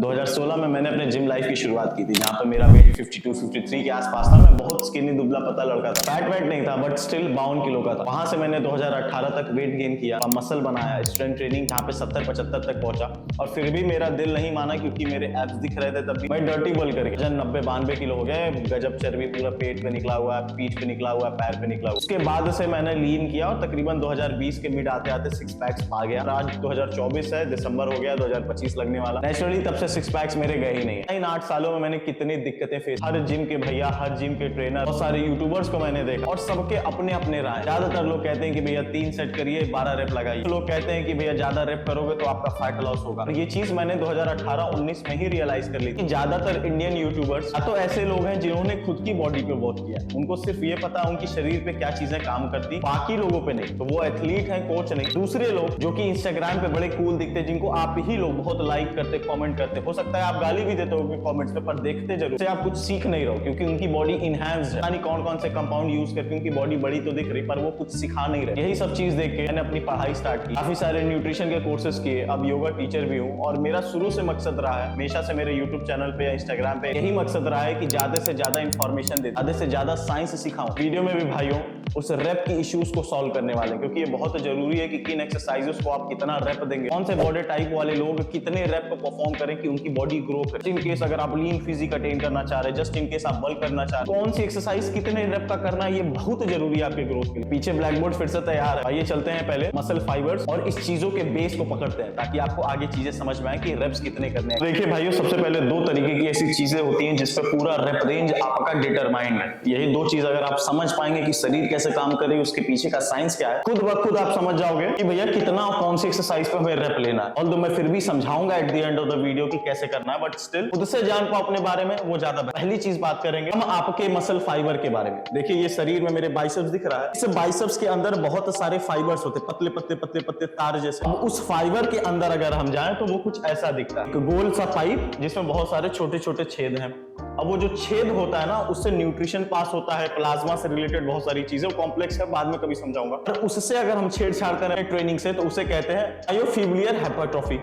2016 में मैंने अपने जिम लाइफ की शुरुआत की थी, जहाँ पे मेरा वेट 52, 53 के आसपास था। मैं बहुत स्किनी दुबला पतला लड़का था, फैट वेट नहीं था, बट स्टिल 52 किलो का था। वहां से मैंने 2018 तक वेट गेन किया और मसल बनाया, स्ट्रेंथ ट्रेनिंग, जहाँ पे 70-75 तक पहुंचा। और फिर भी मेरा दिल नहीं माना, क्योंकि मेरे एब्स दिख रहे थे तब भी। मैं डर्टी बल करके 90-92 किलो हो गए, गजब चर्बी पूरा पेट पे निकला हुआ है, पीठ पे निकला हुआ है, पैर पे निकला हुआ। उसके बाद से मैंने लीन किया और तकरीबन 2020 के मिड आते आते 6 पैक्स आ गया। आज 2024 है, दिसंबर हो गया, 2025 लगने वाला। नेचुरली तब से 6 पैक्स मेरे गए ही नहीं। इन 8 सालों में मैंने कितनी दिक्कतें फेस, हर जिम के भैया, हर जिम के ट्रेनर, बहुत सारे यूट्यूबर्स को मैंने देखा और सबके अपने अपने राय। ज्यादातर लोग कहते हैं कि भैया 3 सेट करिए, 12 रेप लगाइए। लोग कहते हैं कि भैया ज्यादा रेप करोगे तो आपका फैट लॉस होगा। ये चीज मैंने 2018-19 में ही रियलाइज कर ली कि ज्यादातर इंडियन यूट्यूबर्स या तो ऐसे लोग हैं जिन्होंने खुद की बॉडी पे वर्क किया, उनको सिर्फ ये पता है उनकी शरीर पे क्या चीजें काम करती, बाकी लोगों पे नहीं। तो वो एथलीट है, कोच नहीं। दूसरे लोग जो कि इंस्टाग्राम पे बड़े कूल दिखते, जिनको आप ही लोग बहुत लाइक करते, कमेंट करते, हो सकता है आप गाली भी देते हो कमेंट्स पे, पर देखते जरूर से आप कुछ सीख नहीं रहो, क्योंकि उनकी बॉडी इनहैंस्ड है। यानी कौन कौन से कंपाउंड यूज करके उनकी बॉडी बड़ी तो दिख रही, पर वो कुछ सिखा नहीं रहे। यही सब चीज देख के मैंने अपनी पढ़ाई स्टार्ट की, काफी सारे न्यूट्रिशन के कोर्सेज किए, अब योगा टीचर भी हूँ। और मेरा शुरू से मकसद रहा है, हमेशा से मेरे यूट्यूब चैनल पे या इंस्टाग्राम पे यही मकसद रहा है कि ज्यादा से ज्यादा इंफॉर्मेशन दे, ज्यादा से ज्यादा साइंस सिखाऊं। वीडियो में भी भाइयों उस रेप की इश्यूज को सॉल्व करने वाले, क्योंकि ये बहुत जरूरी है कि किन एक्सरसाइजेस को आप कितना रेप देंगे, कौन से बॉडी टाइप वाले लोग कितने रेप को परफॉर्म करें कि उनकी बॉडी ग्रो करे। इन केस अगर आप लीन फिजिक अटेन करना चाह रहे हैं, जस्ट इन केस आप बल करना चाह रहे हैं, कौन सी एक्सरसाइज कितने रेप का करना है, ये बहुत जरूरी है आपके ग्रोथ के लिए। पीछे ब्लैक बोर्ड फिर से तैयार है। आइए चलते हैं पहले मसल फाइबर्स और इस चीजों के बेस को पकड़ते हैं, ताकि आपको आगे चीजें समझ में आए कि रेप्स कितने करने हैं। देखिए भाइयों, सबसे पहले 2 तरीके की ऐसी चीजें होती हैं जिसपे पूरा रेप रेंज आपका डिटरमाइंड है। यही 2 चीज अगर आप समझ पाएंगे कि शरीर कैसे काम करे, उसके पीछे का साइंस क्या है, खुद ब खुद आप समझ जाओगे कि भैया कितना कौन सी एक्सरसाइज पे हमें रेप लेना है। ऑल्दो मैं फिर भी समझाऊंगा at the end of the video कि कैसे करना है, बट स्टिल खुद से जान पाओ अपने बारे में, वो ज्यादा। पहली चीज बात करेंगे हम आपके मसल फाइबर के बारे में। देखिए ये शरीर में मेरे बाइसेप्स दिख रहा है, इस बाइसेप्स के अंदर बहुत सारे फाइबर्स होते, पतले पतले पतले पतले तार जैसे। अब उस फाइबर के अंदर अगर हम जाएं तो वो कुछ ऐसा दिखता है, एक गोल सा पाइप जिसमें बहुत सारे छोटे छोटे छेद हैं। अब वो जो छेद होता है ना, उससे न्यूट्रिशन पास होता है, प्लाज्मा से रिलेटेड बहुत सारी चीजें, कॉम्प्लेक्स है, बाद में कभी समझाऊंगा। पर उससे अगर हम छेड़छाड़ करें ट्रेनिंग से, तो उसे कहते हैं मायोफिब्रिलर हाइपरट्रॉफी।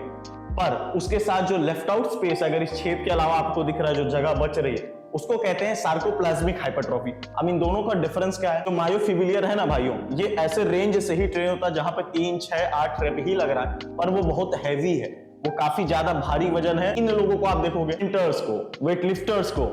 पर उसके साथ जो लेफ्ट आउट स्पेस, अगर इस छेद के अलावा आपको दिख रहा है जो जगह बच रही है, उसको कहते हैं सार्कोप्लाज्मिक हाइपरट्रॉफी। अब इन दोनों का डिफरेंस क्या है? तो मायोफिब्रिलर है ना भाइयों, ये ऐसे रेंज से ही ट्रेन होता है जहां पे 3, 6, 8 रेप ही लग रहा है, पर वो बहुत हैवी है, वो काफी ज्यादा भारी वजन है। इन लोगों को आप देखोगे, स्प्रिंटर्स को, वेट लिफ्टर्स को,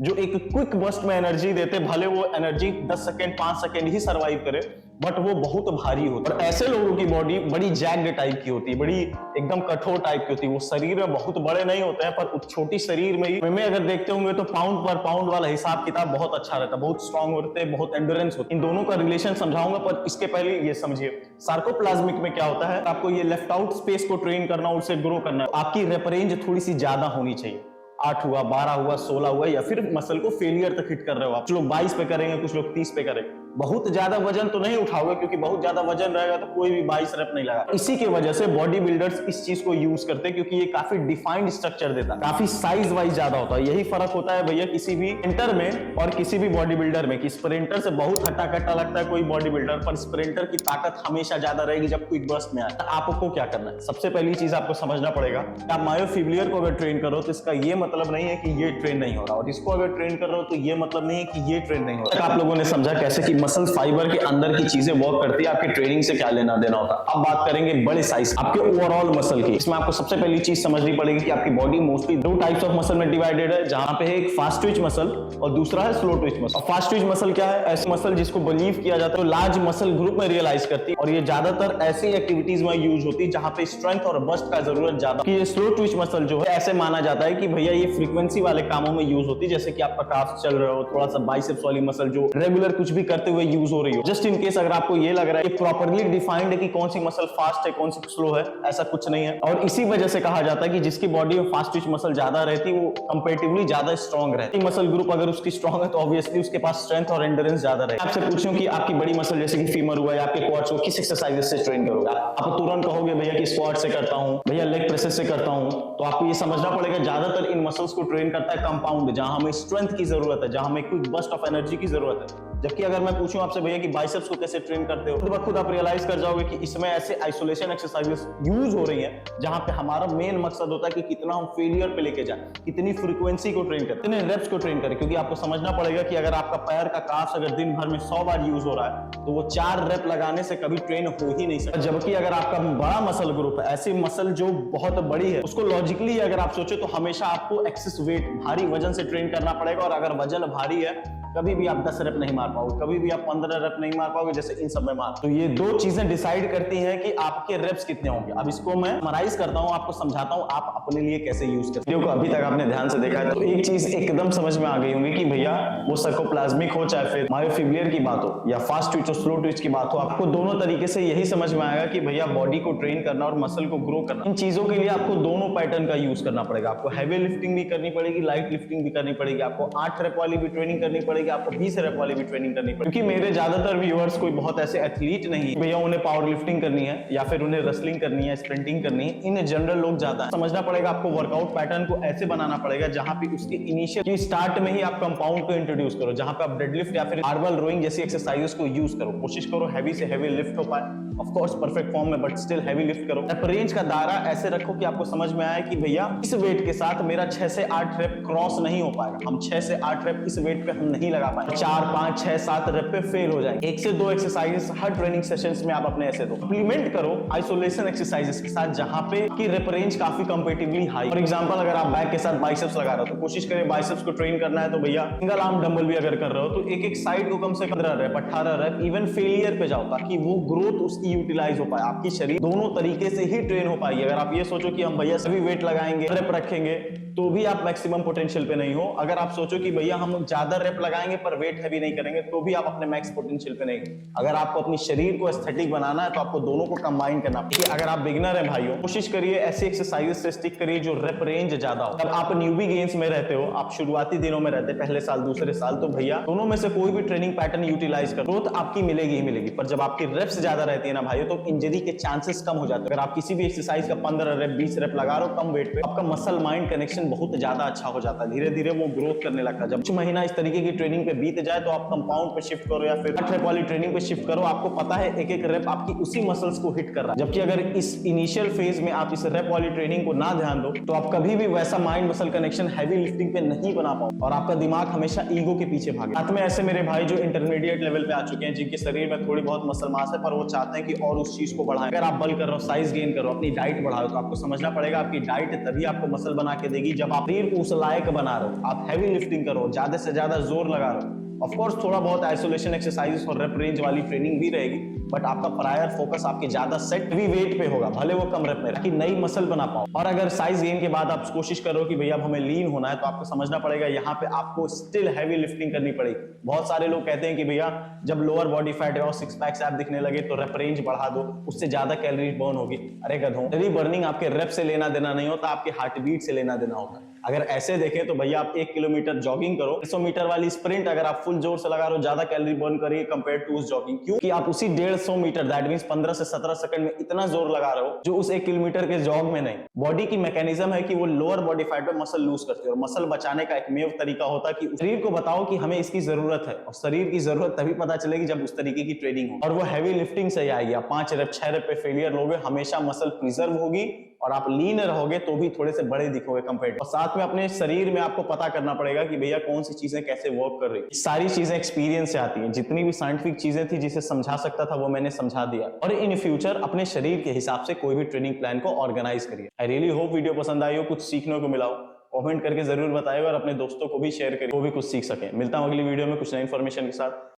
जो एक क्विक बर्स्ट में एनर्जी देते, भले वो एनर्जी 10 सेकेंड 5 सेकेंड ही सर्वाइव करे, बट वो बहुत भारी होती है। और ऐसे लोगों की बॉडी बड़ी जैग्ड टाइप की होती है, बड़ी एकदम कठोर टाइप की होती है। वो शरीर में बहुत बड़े नहीं होते हैं, पर उस छोटी शरीर में ही में अगर देखते होंगे तो पाउंड पर पाउंड वाला हिसाब किताब बहुत अच्छा रहता है, बहुत स्ट्रांग होते हैं, बहुत एंड्योरेंस होती है। इन दोनों का रिलेशन समझाऊंगा, पर इसके पहले ये समझिए सार्कोप्लाज्मिक में क्या होता है। आपको ये लेफ्ट आउट स्पेस को ट्रेन करना, उससे ग्रो करना, आपकी रेप रेंज थोड़ी सी ज्यादा होनी चाहिए। 8 हुआ, 12 हुआ, 16 हुआ, या फिर मसल को फेलियर तक हिट कर रहे हो आप। कुछ लोग 22 पे करेंगे, कुछ लोग 30 पे करेंगे। बहुत ज्यादा वजन तो नहीं उठाओगे, क्योंकि बहुत ज्यादा वजन रहेगा तो कोई भी 22 रेप नहीं लगा। इसी की वजह से बॉडी बिल्डर्स इस चीज को यूज करते हैं, क्योंकि ये काफी डिफाइंड स्ट्रक्चर देता है, काफी साइज वाइज ज्यादा होता है। यही फर्क होता है भैया किसी भी स्प्रिंटर में और किसी भी बॉडी बिल्डर में, कि स्प्रिंटर से बहुत हट्टा कट्टा लगता है कोई बॉडी बिल्डर, पर स्प्रिंटर की ताकत हमेशा ज्यादा रहेगी जब क्विक बर्स्ट में आए। आपको क्या करना है? सबसे पहली चीज आपको समझना पड़ेगा, आप मायोफिब्रिलर को अगर ट्रेन करो तो इसका ये मतलब नहीं है कि ये ट्रेन नहीं हो रहा, और इसको अगर ट्रेन कर रहे हो तो ये मतलब नहीं है कि ये ट्रेन नहीं हो रहा। आप लोगों ने समझा कैसे कि मसल फाइबर के अंदर की चीजें वर्क करती है, आपके ट्रेनिंग से क्या लेना देना होता है। अब बात करेंगे बड़े साइज आपके ओवरऑल मसल की। इसमें आपको सबसे पहली चीज समझनी पड़ेगी कि आपकी body mostly 2 types of muscle में डिवाइडेड है, जहां पे है एक फास्ट ट्विच मसल और दूसरा है slow Twitch muscle. Fast Twitch muscle क्या है? ऐसे मसल जिसको बिलीव किया जाता है लार्ज मसल ग्रुप में रियलाइज करती है, और ये ज्यादातर ऐसी एक्टिविटीज में यूज होती है जहां पे स्ट्रेंथ और बस्ट का जरूरत ज्यादा। ये स्लो ट्विच मसल जो है, ऐसे माना जाता है कि भैया ये फ्रीक्वेंसी वाले कामों में यूज होती है, जैसे कि आपका काफ चल रहा हो, थोड़ा सा बाइसेप्स वाली मसल जो रेगुलर कुछ भी करते हुए यूज हो रही हो। जस्ट इन केस अगर आपको ये लग रहा है कि प्रॉपर्ली डिफाइंड है कि कौन सी मसल फास्ट है, कौन सी स्लो है, ऐसा कुछ नहीं है। और इसी वजह से कहा जाता है कि जिसकी बॉडी में फास्ट ट्विच मसल ज्यादा रहती है, वो कंपैरेटिवली ज्यादा स्ट्रांग रहती है। मसल ग्रुप अगर उसकी स्ट्रांग है तो ऑब्वियसली उसके पास स्ट्रेंथ और एंड्योरेंस ज्यादा रहेगी। आपसे पूछूं कि आपकी बड़ी मसल जैसे कि फीमर हुआ या आपके क्वाड्स को किस एक्सरसाइज से ट्रेन करोगे? आप तुरंत कहोगे भैया कि स्क्वाट से करता हूं, भैया लेग प्रेसेस से करता हूं। तो आपको ये समझना पड़ेगा ज्यादातर इन मसल्स को ट्रेन करता है कंपाउंड, जहां हमें स्ट्रेंथ की जरूरत है, जहां हमें क्विक बर्स्ट ऑफ एनर्जी की जरूरत है। जबकि अगर मैं पूछूं आपसे भैया कि बाइसेप्स को कैसे ट्रेन करते हो, खुद ब खुद आप रियलाइज कर जाओगे कि इसमें ऐसे आइसोलेशन एक्सरसाइजेस यूज हो रही हैं जहां पे हमारा मेन मकसद होता है कि कितना हम फेलियर पे लेके जाए, कितनी फ्रीक्वेंसी को ट्रेन करें, कितने रेप्स को ट्रेन करें। क्योंकि आपको समझना पड़ेगा कि अगर आपका पैर का काफ अगर दिन भर में 100 बार यूज हो रहा है तो वो 4 रेप लगाने से कभी ट्रेन हो ही नहीं सकता। जबकि अगर आपका बड़ा मसल ग्रुप है, ऐसी मसल जो बहुत बड़ी है, उसको लॉजिकली अगर आप सोचे तो हमेशा आपको एक्सेस वेट, भारी वजन से ट्रेन करना पड़ेगा। और अगर वजन भारी है कभी भी आप 10 रेप नहीं मार पाओगे, कभी भी आप 15 रेप नहीं मार पाओगे जैसे इन सब में मार। तो ये दो चीजें डिसाइड करती हैं कि आपके रेप्स कितने होंगे। अब इसको मैं समराइज करता हूं, आपको समझाता हूं आप अपने लिए कैसे यूज करते हो। वीडियो को अभी तक आपने ध्यान से देखा है तो एक चीज एकदम समझ में आ गई होंगी कि भैया वो सर्कोप्लाज्मिक हो चाहे फिर मायोफिब्रियर की बात हो या फास्ट ट्विच और स्लो ट्विच की बात हो, आपको दोनों तरीके से यही समझ में आएगा कि भैया बॉडी को ट्रेन करना और मसल को ग्रो करना, इन चीजों के लिए आपको दोनों पैटर्न का यूज करना पड़ेगा। आपको हैवी लिफ्टिंग भी करनी पड़ेगी, लाइट लिफ्टिंग भी करनी पड़ेगी, आपको 8 रेप वाली भी ट्रेनिंग करनी पड़ेगी, आपको 20 रेप वाली भी ट्रेनिंग करनी पड़ेगी। क्योंकि मेरे ज्यादातर व्यूअर्स कोई बहुत ऐसे एथलीट नहीं है भैया उन्हें पावर लिफ्टिंग करनी है या फिर उन्हें रेसलिंग करनी है, स्प्रिंटिंग करनी है, इन जनरल लोग ज्यादा है। समझना पड़ेगा आपको वर्कआउट पैटर्न को ऐसे बनाना पड़ेगा जहां पे उसके इनिशियल की स्टार्ट में ही आप कंपाउंड को इंट्रोड्यूस करो, जहां पे आप डेडलिफ्ट या फिर बारबेल रोइंग जैसी एक्सरसाइजेस को यूज करो। कोशिश करो हैवी से हैवी लिफ्ट हो पाए, ऑफ कोर्स परफेक्ट फॉर्म में बट स्टिल हैवी लिफ्ट करो। रेप रेंज का दायरा ऐसे रखो कि आपको समझ में आए कि भैया इस वेट के साथ मेरा 6 से 8 रेप क्रॉस नहीं हो पाएगा, हम 6 से 8 रेप इस वेट पे हम नहीं लगा पाएंगे, 4 5 6 7 रेप पे फेल हो जाएंगे। 1 से 2 एक्सरसाइजेस हर ट्रेनिंग सेशंस में आप अपने ऐसे दो, इंप्लीमेंट करो आइसोलेशन एक्सरसाइजेस के साथ जहां पे की रेप रेंज काफी कंपैरेटिवली हाई। फॉर एग्जांपल अगर आप बैक के साथ बाइसेप्स लगा रहे हो तो कोशिश करें बाइसेप्स को ट्रेन करना है तो भैया सिंगल आर्म डंबल भी अगर कर रहे हो तो एक एक साइड को कम से 15 रेप 18 रेप इवन फेलियर पे जाओ ताकि वो ग्रोथ उसकी यूटिलाइज हो पाए, आपकी शरीर दोनों तरीके से ही ट्रेन हो पाएगी। अगर आप ये सोचो कि हम भैया सभी वेट लगाएंगे रेप रखेंगे तो भी आप मैक्सिमम पोटेंशियल पे नहीं हो। अगर आप सोचो कि भैया हम ज्यादा रेप लगाएंगे पर वेट हैवी नहीं करेंगे तो भी आप अपने मैक्स पोटेंशियल पे नहीं। अगर आपको अपनी शरीर को एस्थेटिक बनाना है तो आपको दोनों को कंबाइन करना पड़ेगा। अगर आप बिगिनर है भाइयों कोशिश करिए ऐसी एक्सरसाइजेस से स्टिक करिए जो रेप रेंज ज्यादा हो। जब आप न्यूबी गेम्स में रहते हो, आप शुरुआती दिनों में रहते पहले साल दूसरे साल, तो भैया दोनों में से कोई भी ट्रेनिंग पैटर्न यूटिलाइज करो तो आपकी मिलेगी ही मिलेगी। पर जब आपकी रेप्स ज्यादा रहती है ना भाइयों तो इंजरी के चांसेस कम हो जाते हैं। अगर आप किसी भी एक्सरसाइज का 15 रेप 20 रेप लगा रहे हो कम वेट पे, आपका मसल माइंड कनेक्शन बहुत ज्यादा अच्छा हो जाता है, धीरे धीरे वो ग्रोथ करने लगता है। जब कुछ महीना इस तरीके की ट्रेनिंग पे बीत जाए तो आप कंपाउंड पे शिफ्ट करो या फिर 8 रेप वाली ट्रेनिंग पे शिफ्ट करो, आपको पता है एक एक रेप आपकी उसी मसल्स को हिट कर रहा है। जबकि अगर इस इनिशियल फेज में आप इस रेप वाली ट्रेनिंग को ना ध्यान दो तो आप कभी भी वैसा mind muscle connection heavy lifting पे नहीं बना पाओ और आपका दिमाग हमेशा ईगो के पीछे भागे। साथ में ऐसे मेरे भाई जो इंटरमीडिएट लेवल पे आ चुके हैं जिनके शरीर में थोड़ी बहुत मसल मास है पर वो चाहते हैं कि और उस चीज को बढ़ाएं। अगर आप बल कर रहे हो, साइज गेन करो, अपनी डाइट बढ़ाओ तो आपको समझना पड़ेगा आपकी डाइट तभी आपको मसल बना के देगी जब आप शरीर को उस लायक बना रहे हो। आप हैवी लिफ्टिंग करो, ज्यादा से ज्यादा जोर लगा रहे हो, ऑफ कोर्स थोड़ा बहुत आइसोलेशन एक्सरसाइजेस और रेप रेंज वाली ट्रेनिंग भी रहेगी बट आपका प्रायर फोकस आपके ज्यादा सेट भी वेट पे होगा, भले वो कम रेप में, ताकि नई मसल बना पाओ। और अगर साइज गेन के बाद आप कोशिश करो कि भैया अब हमें लीन होना है तो आपको समझना पड़ेगा यहाँ पे आपको स्टिल हैवी लिफ्टिंग करनी पड़ेगी। बहुत सारे लोग कहते हैं कि भैया जब लोअर बॉडी फैट है और 6 पैक्स आप दिखने लगे तो रेप रेंज बढ़ा दो, उससे ज्यादा कैलोरीज बर्न होगी। अरे गधों, कैलोरी बर्निंग आपके रेप से लेना देना नहीं होता, आपके हार्ट बीट से लेना देना होता है। अगर ऐसे देखें तो भैया आप 1 किलोमीटर जॉगिंग करो, 150 मीटर वाली स्प्रिंट अगर आप फुल जोर से लगा रहे हो ज्यादा कैलोरी बर्न करिए कंपेयर टू उस जॉगिंग। क्यों कि आप उसी 150 मीटर दैट मींस 15 से 17 सेकंड में इतना जोर लगा रहे हो जो उस 1 किलोमीटर के जॉग में नहीं। बॉडी की मैकेनिज्म है कि वो लोअर बॉडी फैट पे मसल लूज करती है और मसल बचाने का एकमेव तरीका होता है कि शरीर को बताओ कि हमें इसकी जरूरत है और शरीर की जरूरत तभी पता चलेगी जब उस तरीके की ट्रेनिंग हो और वो हैवी लिफ्टिंग से आएगी। आप 5 रेप 6 रेप पे फेलियर लोगे, हमेशा मसल प्रिजर्व होगी और आप लीन रहोगे तो भी थोड़े से बड़े दिखोगे कंपेयर। और साथ में अपने शरीर में आपको पता करना पड़ेगा कि भैया कौन सी चीजें कैसे वर्क कर रही है। सारी चीजें एक्सपीरियंस से आती हैं, जितनी भी साइंटिफिक चीजें थी जिसे समझा सकता था वो मैंने समझा दिया। और इन फ्यूचर अपने शरीर के हिसाब से कोई भी ट्रेनिंग प्लान को ऑर्गेनाइज करिए। आई रियली होप वीडियो पसंद आई हो, कुछ सीखने को मिला हो। कमेंट करके जरूर बताइए और अपने दोस्तों को भी शेयर करिए, वो भी कुछ सीख सके। मिलता हूं अगली वीडियो में कुछ नई इन्फॉर्मेशन के साथ।